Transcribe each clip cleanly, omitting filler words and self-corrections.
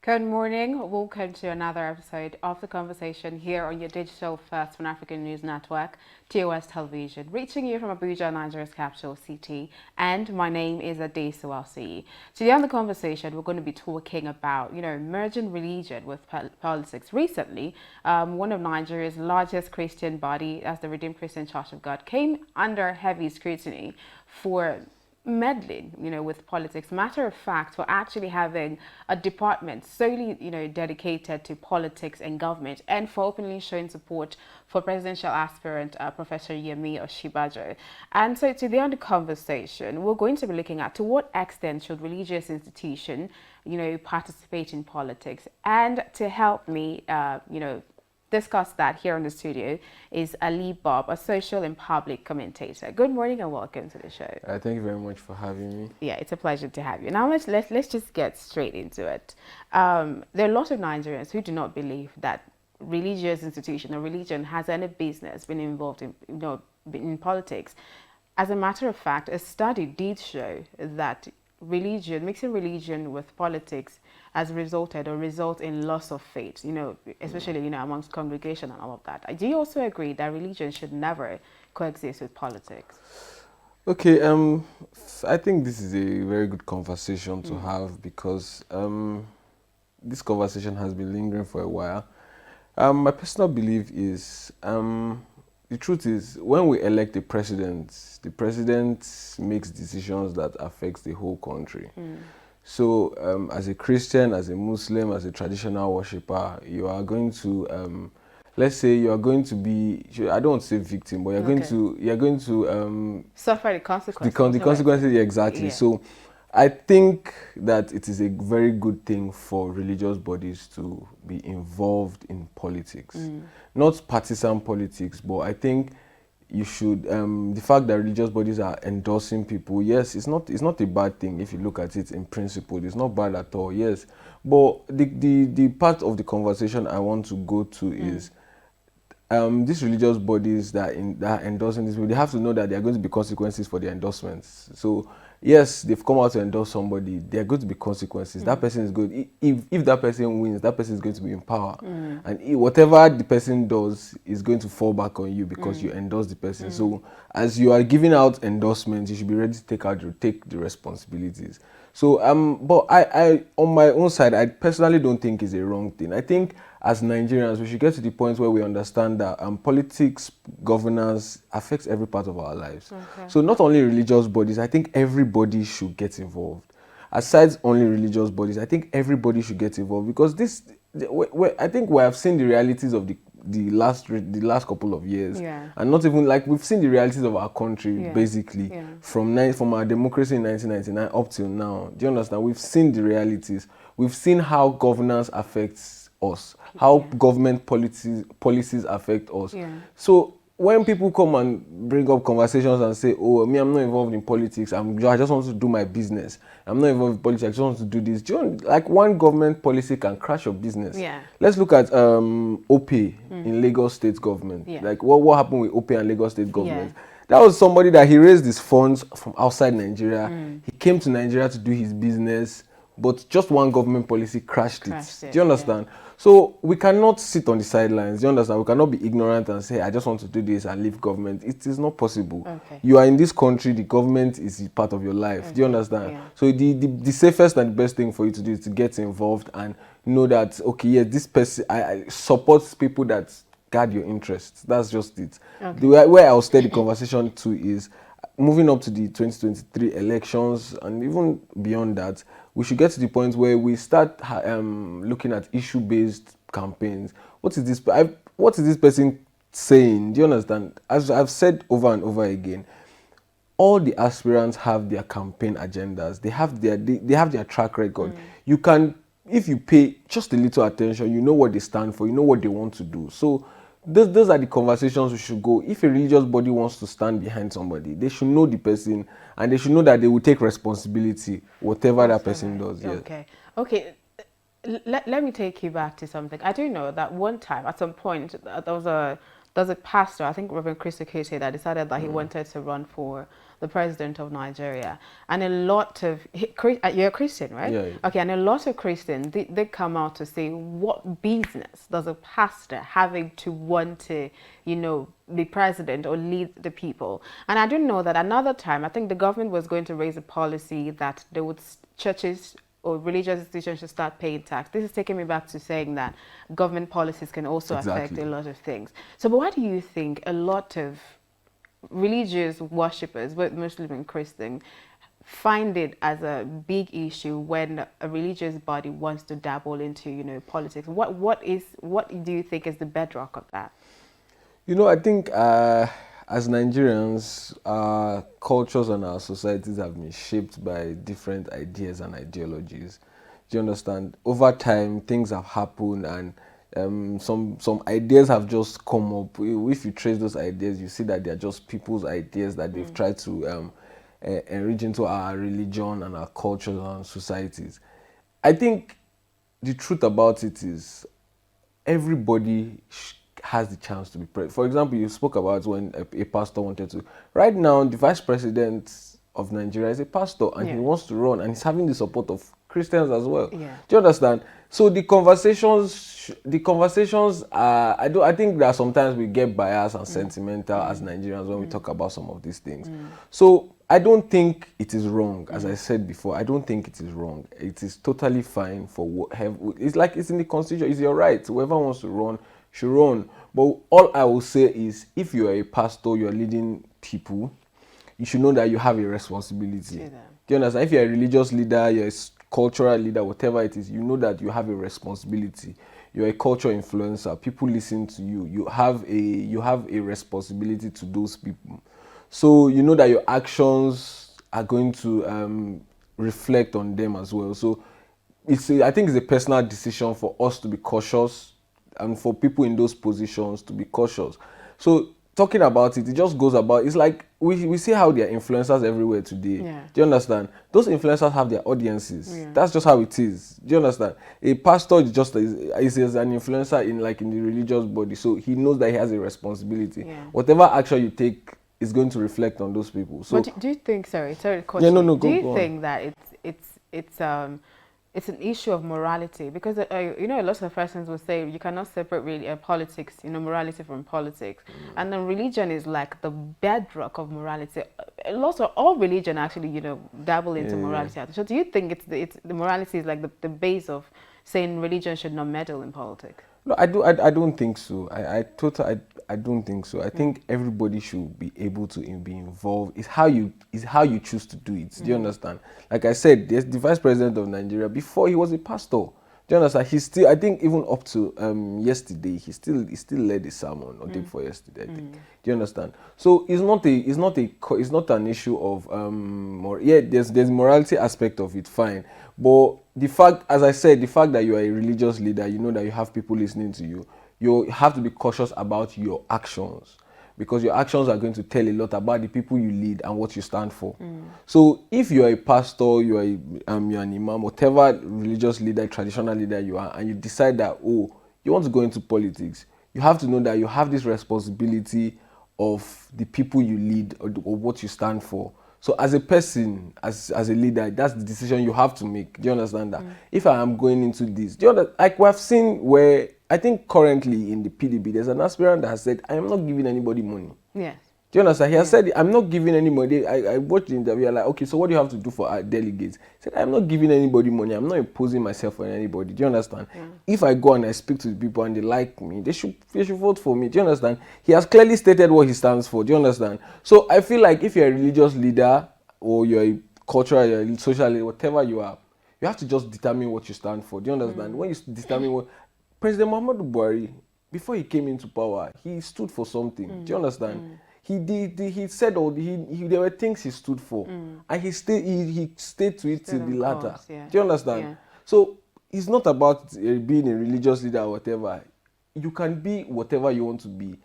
Good morning. Welcome to another episode of The Conversation here on your digital first Pan African News Network, TOS Television, reaching you from Abuja, Nigeria's capital city. And my name is Ade Suwasi. Today on The Conversation, we're going to be talking about, merging religion with politics. Recently, one of Nigeria's largest Christian body, as the Redeemed Christian Church of God, came under heavy scrutiny for meddling, with politics. Matter of fact, we're actually having a department solely, dedicated to politics and government, and for openly showing support for presidential aspirant Professor Yemi Oshibajo. And so today on the conversation, we're going to be looking at to what extent should religious institution, participate in politics. And to help me, discuss that here in the studio is Ali Bob, a social and public commentator. Good morning and welcome to the show. Thank you very much for having me. Yeah, it's a pleasure to have you. Now let's just get straight into it. There are a lot of Nigerians who do not believe that religious institution or religion has any business been involved in politics. As a matter of fact, a study did show that mixing religion with politics has resulted or results in loss of faith, especially, amongst congregation and all of that. Do you also agree that religion should never coexist with politics? Okay, I think this is a very good conversation to have because this conversation has been lingering for a while. My personal belief is the truth is when we elect the president makes decisions that affects the whole country. So as a Christian, as a Muslim, as a traditional worshipper, you are going to, let's say you are going to be, I don't want to say victim, but you're going to suffer the consequences. The consequences, yeah, exactly. Yeah. So I think that it is a very good thing for religious bodies to be involved in politics. Not partisan politics, but I think you should, the fact that religious bodies are endorsing people, yes, it's not a bad thing if you look at it in principle. It's not bad at all, yes. But the part of the conversation I want to go to is these religious bodies that are endorsing this, they have to know that there are going to be consequences for their endorsements. So yes, they've come out to endorse somebody, there are going to be consequences. That person is good. If that person wins, that person is going to be in power. And whatever the person does is going to fall back on you because you endorse the person. So as you are giving out endorsements, you should be ready to take the responsibilities. So but I on my own side, I personally don't think it's a wrong thing. I think as Nigerians, we should get to the point where we understand that politics, governance affects every part of our lives. Okay. So not only religious bodies, I think everybody should get involved. Aside only religious bodies, I think everybody should get involved because I think we have seen the realities of the last couple of years, and not even like we've seen the realities of our country basically from our democracy in 1999 up till now. Do you understand? We've seen the realities. We've seen how governance affects us, how government policies affect us. So when people come and bring up conversations and say, "Oh, I'm not involved in politics. I just want to do my business. I'm not involved in politics. I just want to do this." Like one government policy can crash your business. Let's look at OP in Lagos State government. Like what happened with OP and Lagos State government? That was somebody that he raised his funds from outside Nigeria. He came to Nigeria to do his business, but just one government policy crashed it. Do you understand? So we cannot sit on the sidelines. Do you understand? We cannot be ignorant and say, "I just want to do this and leave government." It is not possible. You are in this country. The government is part of your life. Do you understand? So the safest and the best thing for you to do is to get involved and know that, okay, yes, this person I supports people that guard your interests. That's just it. The where I'll steer the conversation to is moving up to the 2023 elections and even beyond that, we should get to the point where we start looking at issue-based campaigns. What is this person saying? Do you understand? As I've said over and over again, all the aspirants have their campaign agendas. They have their track record. You can, if you pay just a little attention, you know what they stand for, you know what they want to do. So those are the conversations we should go. If a religious body wants to stand behind somebody, they should know the person and they should know that they will take responsibility, whatever that person does. Okay. Let me take you back to something. I do know that one time, at some point, there was a there's a pastor, I think Reverend Chris Okete, that decided that he wanted to run for the president of Nigeria. And a lot of, you're a Christian, right? Yeah. Okay, and a lot of Christians, they come out to say, what business does a pastor having to want to, you know, be president or lead the people? And I don't know that another time, I think the government was going to raise a policy that they would, churches or religious institutions should start paying tax. This is taking me back to saying that government policies can also affect a lot of things. So, but why do you think a lot of religious worshippers, both Muslim and Christian, find it as a big issue when a religious body wants to dabble into, you know, politics? What do you think is the bedrock of that? You know, I think as Nigerians, our cultures and our societies have been shaped by different ideas and ideologies. Do you understand? Over time, things have happened, and some ideas have just come up. If you trace those ideas, you see that they're just people's ideas that they've tried to enrich into our religion and our cultures and societies. I think the truth about it is everybody has the chance to be president. For example, you spoke about when a pastor wanted to. Right now, the vice president of Nigeria is a pastor, and he wants to run, and he's having the support of Christians as well. Yeah. Do you understand? So the conversations are. I think that sometimes we get biased and sentimental as Nigerians when we talk about some of these things. So I don't think it is wrong. As I said before, I don't think it is wrong. It is totally fine for it's like it's in the constitution. It's your right. Whoever wants to run should run. But all I will say is, if you are a pastor, you are leading people, you should know that you have a responsibility. Do you understand? If you're a religious leader, you're a cultural leader, whatever it is, you know that you have a responsibility. You're a culture influencer. People listen to you. You have a responsibility to those people. So you know that your actions are going to reflect on them as well. So I think it's a personal decision for us to be cautious, and for people in those positions to be cautious. So talking about it, it just goes about, it's like we see how there are influencers everywhere today. Yeah. Do you understand? Those influencers have their audiences. Yeah. That's just how it is. Do you understand? A pastor is just is an influencer in the religious body, so he knows that he has a responsibility. Yeah. Whatever action you take is going to reflect on those people. So but do you think, sorry, yeah, no, do you think that it's an issue of morality? Because you know, a lot of persons will say you cannot separate really politics, you know, morality from politics, and then religion is like the bedrock of morality. All religion actually, you know, dabble into morality. So do you think it's the morality is like the base of saying religion should not meddle in politics? No, I don't think so. I don't think so. I think everybody should be able to be involved. It's how you choose to do it. Do you understand? Like I said, there's the vice president of Nigeria. Before, he was a pastor. Do you understand? He still, I think, even up to yesterday, he still led a sermon or day before yesterday, I think. Do you understand? So it's not an issue of there's morality aspect of it, fine. But the fact, as I said, the fact that you are a religious leader, you know that you have people listening to you. You have to be cautious about your actions, because your actions are going to tell a lot about the people you lead and what you stand for. So if you are a pastor, you're an imam, whatever religious leader, traditional leader you are, and you decide that, you want to go into politics, you have to know that you have this responsibility of the people you lead or what you stand for. So as a person, as a leader, that's the decision you have to make. Do you understand that? If I am going into this, like we have seen where, I think currently in the PDB, there's an aspirant that has said, I am not giving anybody money. Yes. Do you understand? He has said, I'm not giving anybody. I watched the interview, like, okay, so what do you have to do for our delegates? He said, I'm not giving anybody money. I'm not imposing myself on anybody. Do you understand? If I go and I speak to the people and they like me, they should vote for me. Do you understand? He has clearly stated what he stands for. Do you understand? So I feel like if you're a religious leader or you're a cultural, you're a social leader, whatever you are, you have to just determine what you stand for. Do you understand? When you determine what... President Muhammadu Buhari, before he came into power, he stood for something. Do you understand? He said there were things he stood for, and he stayed to it till the latter. Do you understand? Yeah. So it's not about being a religious leader or whatever. You can be whatever you want to be.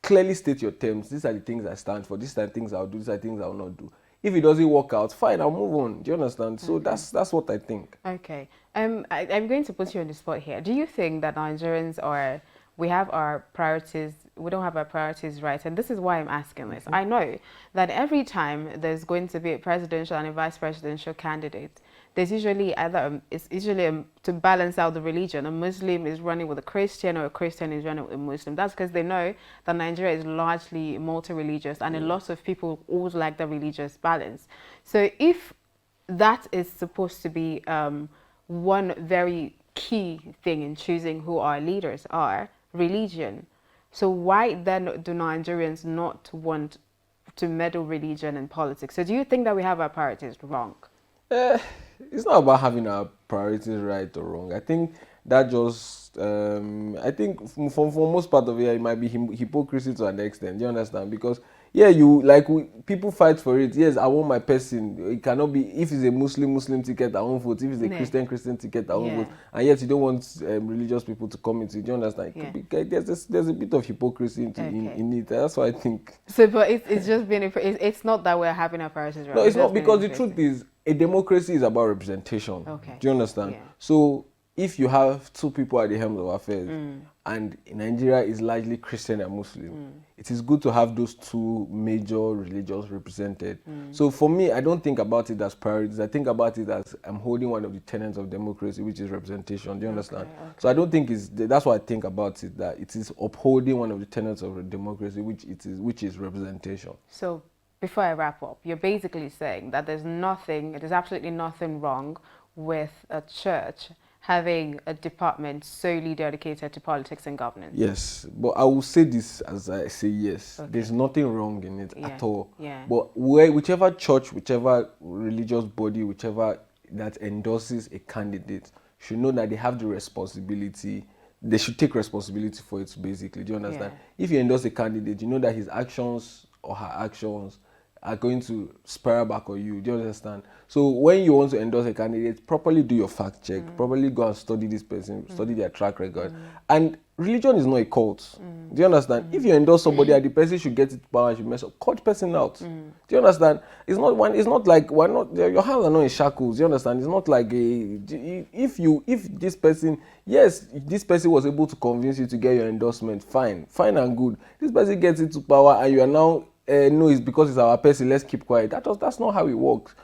Clearly state your terms. These are the things I stand for. These are the things I'll do. These are the things I will not do. If it doesn't work out, fine, I'll move on. Do you understand? So that's what I think. Okay. I'm going to put you on the spot here. Do you think that Nigerians we have our priorities our priorities right, and this is why I'm asking this. I know that every time there's going to be a presidential and a vice presidential candidate, there's usually to balance out the religion. A Muslim is running with a Christian, or a Christian is running with a Muslim. That's because they know that Nigeria is largely multi-religious, and a lot of people always like the religious balance. So if that is supposed to be one very key thing in choosing who our leaders are, religion. So why then do Nigerians not want to meddle religion and politics? So do you think that we have our priorities wrong? It's not about having our priorities right or wrong. I think that just, I think for most part of it might be hypocrisy to an extent. Do you understand? Because yeah, people fight for it. Yes, I want my person. It cannot be, if it's a Muslim ticket, I won't vote. If it's a Christian ticket, I won't vote. And yet you don't want religious people to come into it. Do you understand? There's a bit of hypocrisy in it. That's what I think. So, but it's just been, it's not that we're having our priorities right. No, it's not, because the truth is, a democracy is about representation. Okay. Do you understand? So if you have two people at the helm of affairs, and Nigeria is largely Christian and Muslim, it is good to have those two major religions represented. So for me, I don't think about it as priorities. I think about it as I'm holding one of the tenets of democracy, which is representation. Do you understand? Okay. So I don't think that's what I think about it, that it is upholding one of the tenets of democracy, which is representation. So before I wrap up, you're basically saying that there's absolutely nothing wrong with a church having a department solely dedicated to politics and governance. Yes, but I will say this as I say yes. Okay. There's nothing wrong in it at all. Yeah. But whichever church, whichever religious body, whichever that endorses a candidate should know that they have the responsibility. They should take responsibility for it, basically. Do you understand? If you endorse a candidate, you know that his actions or her actions are going to spiral back on you. Do you understand? So when you want to endorse a candidate, properly do your fact check, properly go and study this person, study their track record. And religion is not a cult. Do you understand? If you endorse somebody and the person should get it power and should mess up, cut the person out. Do you understand? It's not like your hands are not in shackles. Do you understand? It's not like if this person was able to convince you to get your endorsement, fine and good. This person gets into power and you are now no, it's because it's our person, let's keep quiet. That's not how it works.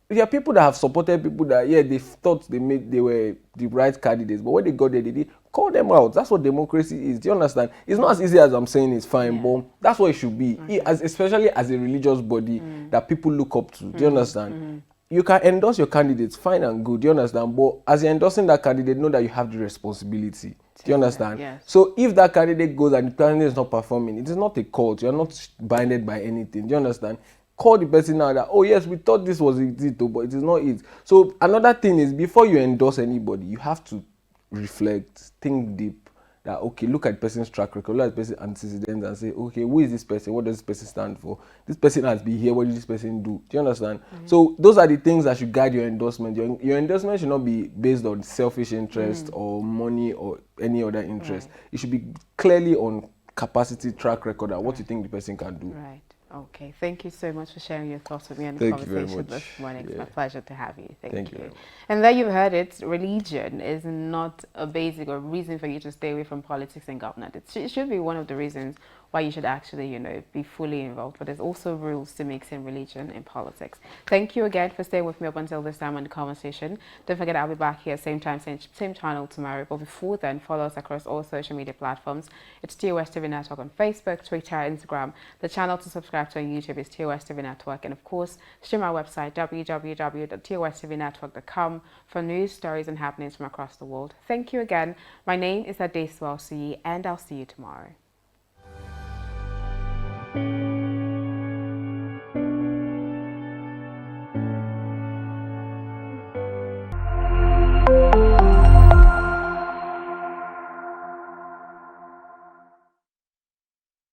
There are people that have supported people that, they thought they were the right candidates, but when they got there, they did call them out. That's what democracy is. Do you understand? It's not as easy as I'm saying it's fine, but that's what it should be. Especially as a religious body that people look up to. Do you understand? You can endorse your candidates, fine and good. Do you understand? But as you're endorsing that candidate, know that you have the responsibility. Do you understand? Yes. So if that candidate goes and the candidate is not performing, it is not a cult. You are not binded by anything. Do you understand? Call the person now that, oh yes, we thought this was it, but it is not it. So another thing is, before you endorse anybody, you have to reflect, think deep. That, okay, look at the person's track record, look at the person's antecedents and say, okay, who is this person? What does this person stand for? This person has been here. What did this person do? Do you understand? So those are the things that should guide your endorsement. Your endorsement should not be based on selfish interest or money or any other interest. It should be clearly on capacity, track record, and what you think the person can do. Right. Okay. Thank you so much for sharing your thoughts with me on the conversation this morning. It's my pleasure to have you. Thank you. And there you've heard it. Religion is not a basic or reason for you to stay away from politics and government. It should be one of the reasons why you should actually, be fully involved. But there's also rules to mixing religion and politics. Thank you again for staying with me up until this time on the conversation. Don't forget, I'll be back here same time, same channel tomorrow. But before then, follow us across all social media platforms. It's TOSTV Network on Facebook, Twitter, Instagram. The channel to subscribe to on YouTube is TOSTV Network. And of course, stream our website, www.tostvnetwork.com, for news, stories, and happenings from across the world. Thank you again. My name is Adeswa Osuyi, and I'll see you tomorrow.